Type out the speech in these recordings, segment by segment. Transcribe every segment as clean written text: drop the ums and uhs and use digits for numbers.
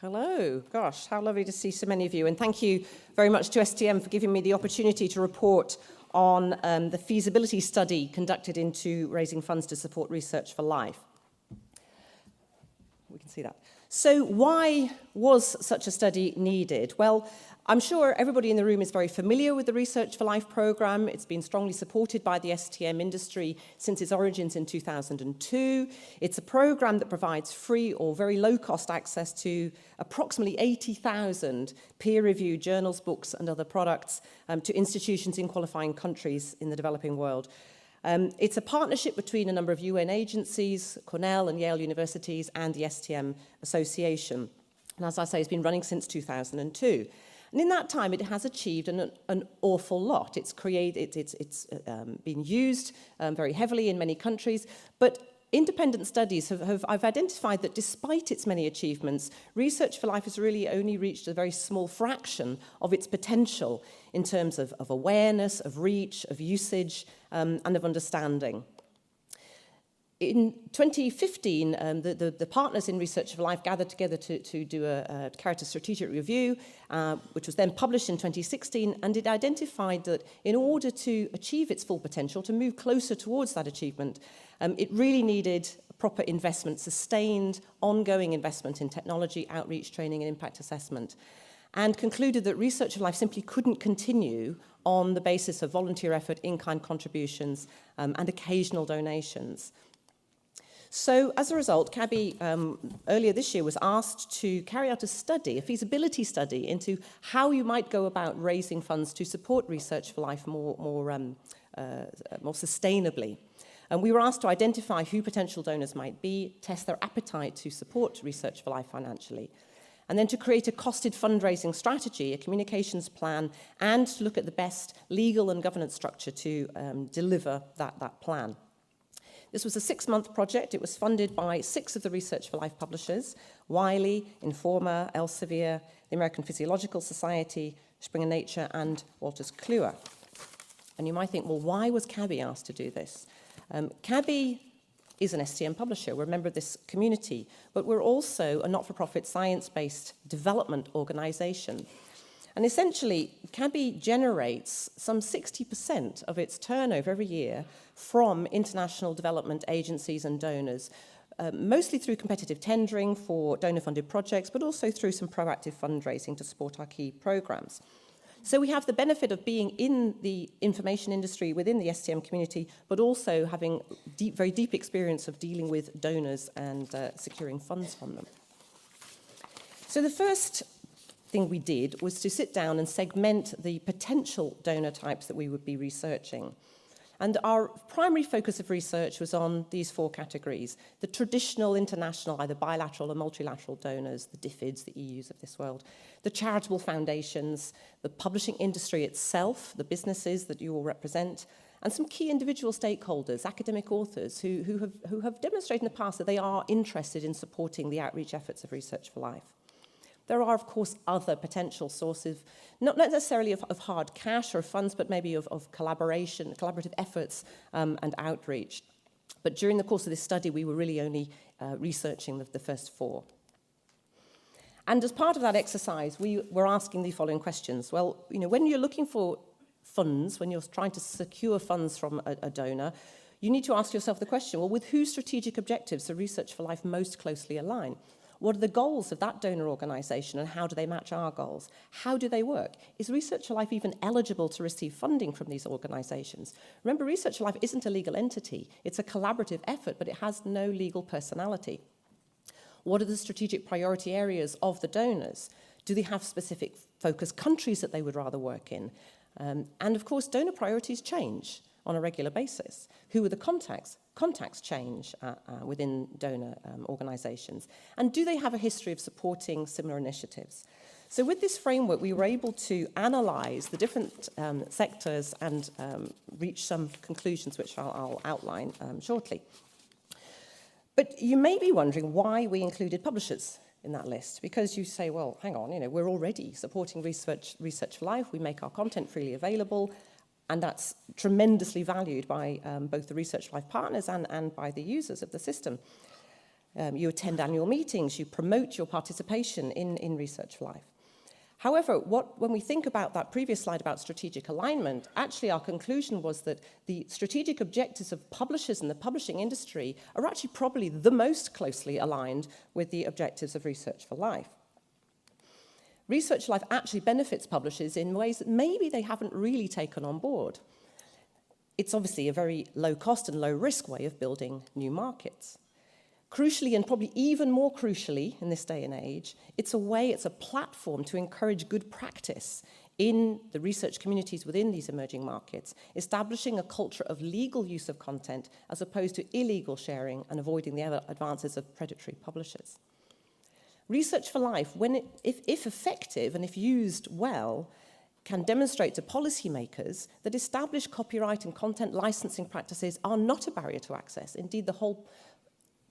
Hello. Gosh, how lovely to see so many of you. And thank you very much to STM for giving me the opportunity to report on the feasibility study conducted into raising funds to support research for life. We can see that. So why was such a study needed? Well, I'm sure everybody in the room is very familiar with the Research for Life programme. It's been strongly supported by the STM industry since its origins in 2002. It's a programme that provides free or very low-cost access to approximately 80,000 peer-reviewed journals, books and other products to institutions in qualifying countries in the developing world. It's a partnership between a number of UN agencies, Cornell and Yale universities, and the STM Association. And as I say, it's been running since 2002. And in that time, it has achieved an awful lot. It's been used very heavily in many countries, but independent studies have identified that despite its many achievements, Research for Life has really only reached a very small fraction of its potential in terms of awareness, of reach, of usage, and of understanding. In 2015, the partners in Research for Life gathered together to carry out a strategic review, which was then published in 2016, and it identified that in order to achieve its full potential, to move closer towards that achievement, it really needed proper investment, sustained, ongoing investment in technology, outreach, training, and impact assessment, and concluded that Research for Life simply couldn't continue on the basis of volunteer effort, in-kind contributions, and occasional donations. So, as a result, CABI earlier this year was asked to carry out a study, a feasibility study, into how you might go about raising funds to support Research for Life more sustainably. And we were asked to identify who potential donors might be, test their appetite to support Research for Life financially, and then to create a costed fundraising strategy, a communications plan, and to look at the best legal and governance structure to deliver that plan. This was a 6-month project. It was funded by 6 of the Research for Life publishers: Wiley, Informa, Elsevier, the American Physiological Society, Springer Nature, and Wolters Kluwer. And you might think, well, why was CABI asked to do this? CABI is an STM publisher. We're a member of this community, but we're also a not-for-profit science-based development organization. And essentially, CABI generates some 60% of its turnover every year from international development agencies and donors, mostly through competitive tendering for donor-funded projects, but also through some proactive fundraising to support our key programs. So we have the benefit of being in the information industry within the STM community, but also having very deep experience of dealing with donors and securing funds from them. So the first thing we did was to sit down and segment the potential donor types that we would be researching. And our primary focus of research was on these 4 categories: the traditional international, either bilateral or multilateral donors, the DFIDs, the EUs of this world, the charitable foundations, the publishing industry itself, the businesses that you all represent, and some key individual stakeholders, academic authors, who have demonstrated in the past that they are interested in supporting the outreach efforts of Research for Life. There are, of course, other potential sources, not necessarily of hard cash or funds, but maybe of collaboration, collaborative efforts and outreach. But during the course of this study, we were really only researching the first 4. And as part of that exercise, we were asking the following questions. Well, when you're looking for funds, when you're trying to secure funds from a donor, you need to ask yourself the question, well, with whose strategic objectives does Research for Life most closely align? What are the goals of that donor organisation, and how do they match our goals? How do they work? Is Research for Life even eligible to receive funding from these organisations? Remember, Research for Life isn't a legal entity. It's a collaborative effort, but it has no legal personality. What are the strategic priority areas of the donors? Do they have specific focus countries that they would rather work in? And of course, donor priorities change on a regular basis. Who are the contacts? Contacts change within donor organisations. And do they have a history of supporting similar initiatives? So with this framework, we were able to analyse the different sectors and reach some conclusions, which I'll outline shortly. But you may be wondering why we included publishers in that list, because you say, well, hang on, we're already supporting Research for Life. We make our content freely available. And that's tremendously valued by both the Research for Life partners and by the users of the system. You attend annual meetings, you promote your participation in Research for Life. However, when we think about that previous slide about strategic alignment, actually our conclusion was that the strategic objectives of publishers and the publishing industry are actually probably the most closely aligned with the objectives of Research for Life. Research for Life actually benefits publishers in ways that maybe they haven't really taken on board. It's obviously a very low cost and low risk way of building new markets. Crucially, and probably even more crucially in this day and age, it's a platform to encourage good practice in the research communities within these emerging markets, establishing a culture of legal use of content as opposed to illegal sharing and avoiding the advances of predatory publishers. Research for Life, if effective and if used well, can demonstrate to policymakers that established copyright and content licensing practices are not a barrier to access. Indeed, the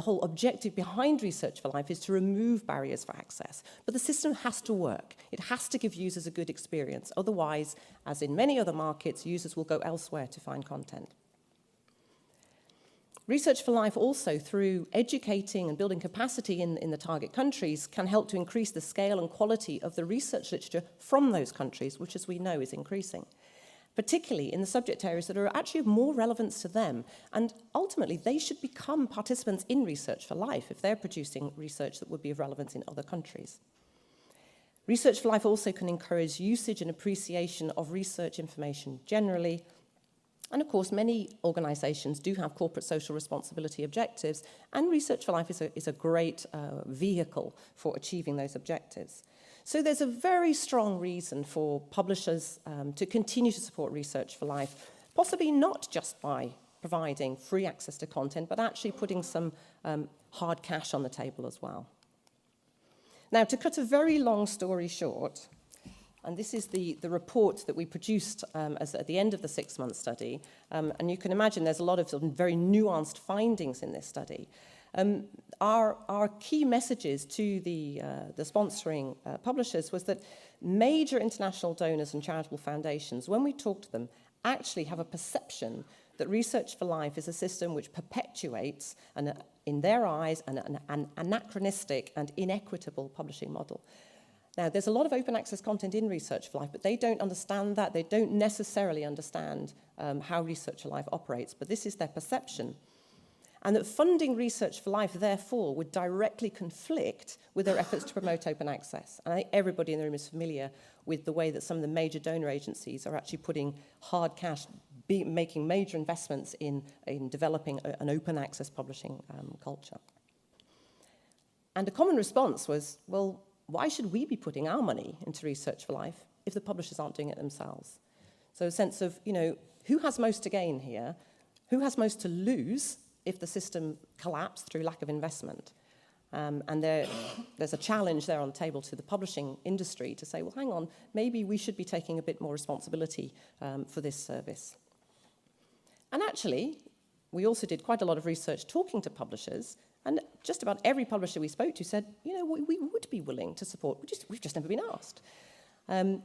whole objective behind Research for Life is to remove barriers for access. But the system has to work. It has to give users a good experience. Otherwise, as in many other markets, users will go elsewhere to find content. Research for Life also, through educating and building capacity in the target countries, can help to increase the scale and quality of the research literature from those countries, which, as we know, is increasing, particularly in the subject areas that are actually of more relevance to them. And ultimately, they should become participants in Research for Life if they're producing research that would be of relevance in other countries. Research for Life also can encourage usage and appreciation of research information generally. And of course, many organizations do have corporate social responsibility objectives, and Research for Life is a great vehicle for achieving those objectives. So there's a very strong reason for publishers to continue to support Research for Life, possibly not just by providing free access to content, but actually putting some hard cash on the table as well. Now, to cut a very long story short, and this is the report that we produced at the end of the 6-month study, and you can imagine there's a lot of very nuanced findings in this study. Our key messages to the sponsoring publishers was that major international donors and charitable foundations, when we talk to them, actually have a perception that Research for Life is a system which perpetuates, in their eyes, an anachronistic and inequitable publishing model. Now, there's a lot of open access content in Research for Life, but they don't understand that. They don't necessarily understand how Research for Life operates, but this is their perception. And that funding Research for Life, therefore, would directly conflict with their efforts to promote open access. And I think everybody in the room is familiar with the way that some of the major donor agencies are actually putting hard cash, making major investments in developing an open access publishing culture. And a common response was, well, why should we be putting our money into Research for Life if the publishers aren't doing it themselves? So a sense of, who has most to gain here? Who has most to lose if the system collapsed through lack of investment? And there's a challenge there on the table to the publishing industry to say, well, hang on, maybe we should be taking a bit more responsibility for this service. And actually, we also did quite a lot of research talking to publishers, and just about every publisher we spoke to said, we would be willing to support, we've just never been asked.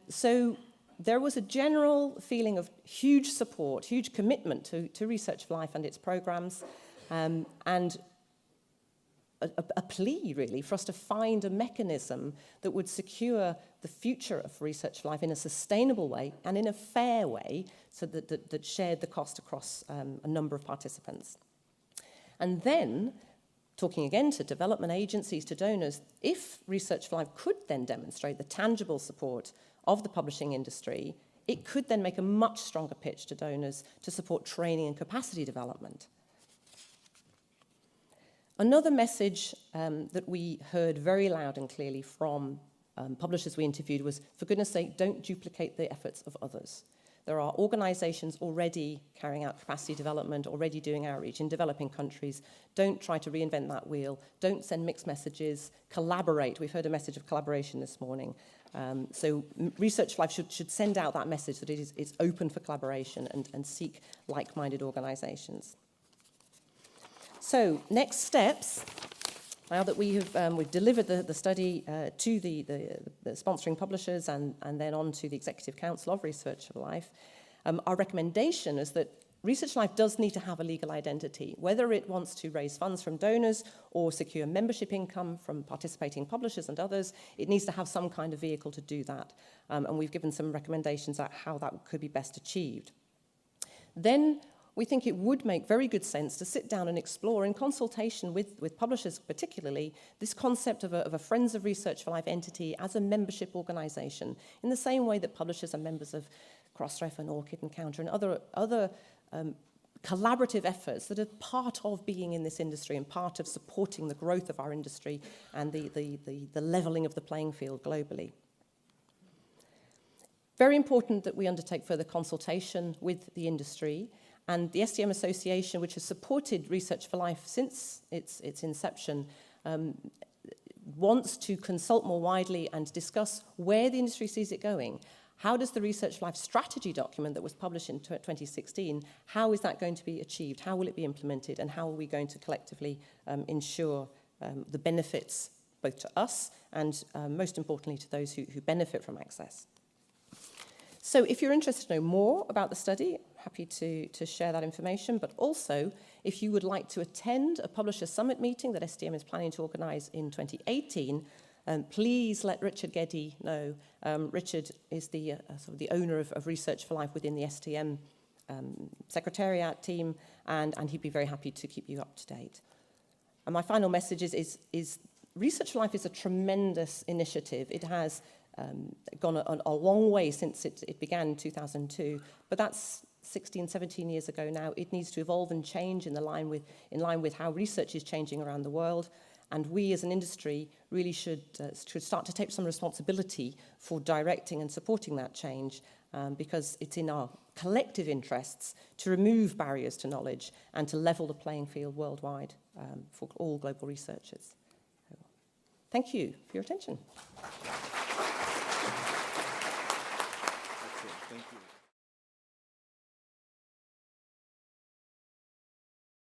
So there was a general feeling of huge support, huge commitment to Research for Life and its programs, and a plea, really, for us to find a mechanism that would secure the future of Research for Life in a sustainable way and in a fair way, so that shared the cost across a number of participants. And then, talking again to development agencies, to donors, if Research for Life could then demonstrate the tangible support of the publishing industry, it could then make a much stronger pitch to donors to support training and capacity development. Another message that we heard very loud and clearly from publishers we interviewed was, for goodness sake, don't duplicate the efforts of others. There are organizations already carrying out capacity development, already doing outreach in developing countries. Don't try to reinvent that wheel. Don't send mixed messages. Collaborate. We've heard a message of collaboration this morning. So Research for Life should send out that message that it's open for collaboration and seek like-minded organizations. So next steps, now that we've delivered the study to the sponsoring publishers and then on to the Executive Council of Research for Life, our recommendation is that Research Life does need to have a legal identity, whether it wants to raise funds from donors or secure membership income from participating publishers and others. It needs to have some kind of vehicle to do that. And we've given some recommendations on how that could be best achieved. Then we think it would make very good sense to sit down and explore, in consultation with publishers particularly, this concept of a Friends of Research for Life entity as a membership organisation, in the same way that publishers are members of Crossref and Orchid and Counter and other collaborative efforts that are part of being in this industry and part of supporting the growth of our industry and the levelling of the playing field globally. Very important that we undertake further consultation with the industry, and the STM Association, which has supported Research for Life since its inception, wants to consult more widely and discuss where the industry sees it going. How does the Research for Life strategy document that was published in 2016, how is that going to be achieved? How will it be implemented? And how are we going to collectively ensure the benefits both to us and most importantly to those who benefit from access? So if you're interested to know more about the study, happy to share that information, but also if you would like to attend a Publisher Summit meeting that STM is planning to organise in 2018, please let Richard Geddy know. Richard is the sort of the owner of Research for Life within the STM Secretariat team, and he'd be very happy to keep you up to date. And my final message is Research for Life is a tremendous initiative. It has gone a long way since it began in 2002, but that's 16, 17 years ago now. It needs to evolve and change in line with how research is changing around the world. And we as an industry really should start to take some responsibility for directing and supporting that change, because it's in our collective interests to remove barriers to knowledge and to level the playing field worldwide for all global researchers. Thank you for your attention.